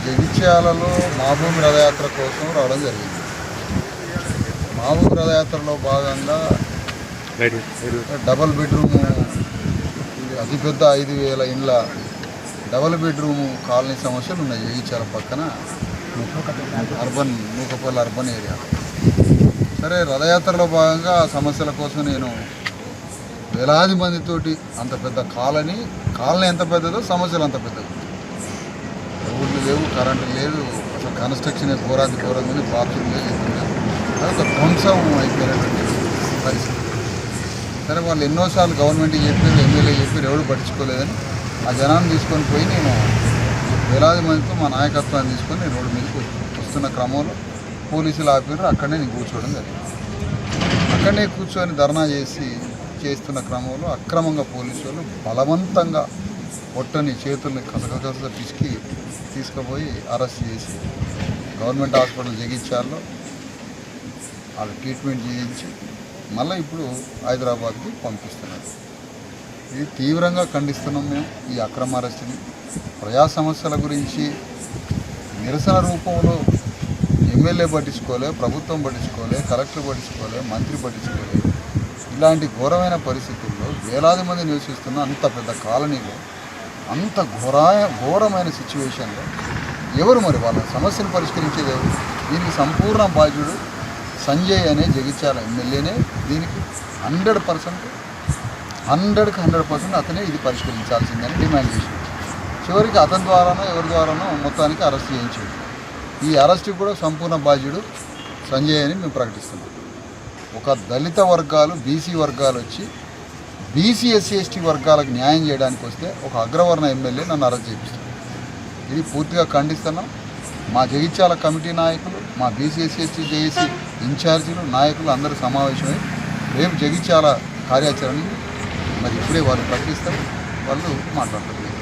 జగిత్యాలలో మహబూబ్ రథయాత్ర కోసం రావడం జరిగింది. మహబూబ్ రథయాత్రలో భాగంగా డబల్ బెడ్రూము, ఇది అతిపెద్ద 5,000 ఇండ్ల డబల్ బెడ్రూము కాలనీ సమస్యలు ఉన్నాయి జగిత్యాల పక్కన నూకపల్లి అర్బన్ ఏరియా. సరే, రథయాత్రలో భాగంగా ఆ సమస్యల కోసం నేను వేలాది మందితోటి అంత పెద్ద కాలనీ ఎంత పెద్దదో సమస్యలు అంత పెద్దది. రోడ్లు లేవు, కరెంటు లేదు, అసలు కన్స్ట్రక్షన్ ఘోరంగా ఉంది, బాత్రూమ్ లేదు, అదొక ధ్వంసం అయిపోయినటువంటి పరిస్థితి. సరే, వాళ్ళు ఎన్నోసార్లు గవర్నమెంట్కి చెప్పారు, ఎమ్మెల్యే చెప్పారు, ఎవరు పట్టించుకోలేదని ఆ జనాన్ని తీసుకొని పోయి నేను వేలాది మందితో మా నాయకత్వాన్ని తీసుకొని నేను రోడ్డు మీదకి వస్తున్న క్రమంలో పోలీసులు ఆపారు. అక్కడనే నేను కూర్చోవడం జరిగింది. అక్కడనే కూర్చొని ధర్నా చేస్తున్న క్రమంలో అక్రమంగా పోలీసు వాళ్ళు బలవంతంగా పొట్టని చేతుల్ని కసకస పిసికి తీసుకుపోయి అరెస్ట్ చేసి గవర్నమెంట్ హాస్పిటల్ జగిత్యాలలో వాళ్ళు ట్రీట్మెంట్ చేయించి మళ్ళీ ఇప్పుడు హైదరాబాద్కి పంపిస్తున్నారు. ఇది తీవ్రంగా ఖండిస్తున్నాం మేము ఈ అక్రమ అరెస్టుని. ప్రజా సమస్యల గురించి నిరసన రూపంలో ఎమ్మెల్యే పట్టించుకోలే, ప్రభుత్వం పట్టించుకోలే, కలెక్టర్ పట్టించుకోలే, మంత్రి పట్టించుకోలే. ఇలాంటి ఘోరమైన పరిస్థితుల్లో వేలాది మంది నివసిస్తున్న అంత పెద్ద కాలనీలో అంత ఘోరమైన సిచ్యువేషన్లో ఎవరు మరి వాళ్ళ సమస్యను పరిష్కరించేది ఎవరు? దీనికి సంపూర్ణ బాధ్యుడు సంజయ్ అనే జగిత్యాల ఎమ్మెల్యేనే. దీనికి 100% అతనే ఇది పరిష్కరించాల్సిందని డిమాండ్ చేశాడు. చివరికి అతని ద్వారానో ఎవరి ద్వారానో మొత్తానికి అరెస్ట్ చేయించాడు. ఈ అరెస్ట్కి కూడా సంపూర్ణ బాధ్యుడు సంజయ్ అని మేము ప్రకటిస్తున్నాం. ఒక దళిత వర్గాలు, బీసీ వర్గాలు వచ్చి బీసీ ఎస్సీ ఎస్టీ వర్గాలకు న్యాయం చేయడానికి వస్తే ఒక అగ్రవర్ణ ఎమ్మెల్యే నన్ను అరెస్ట్ చేపిస్తాడు. ఇది పూర్తిగా ఖండిస్తున్నాం. మా జగిత్యాల కమిటీ నాయకులు, మా బీసీ ఎస్సీ ఎస్టీ జేఏసీ ఇన్ఛార్జీలు, నాయకులు అందరూ సమావేశమై రేపు జగిత్యాల కార్యాచరణని మరి ఇప్పుడే వాళ్ళు ప్రకటిస్తారు, వాళ్ళు మాట్లాడతారు.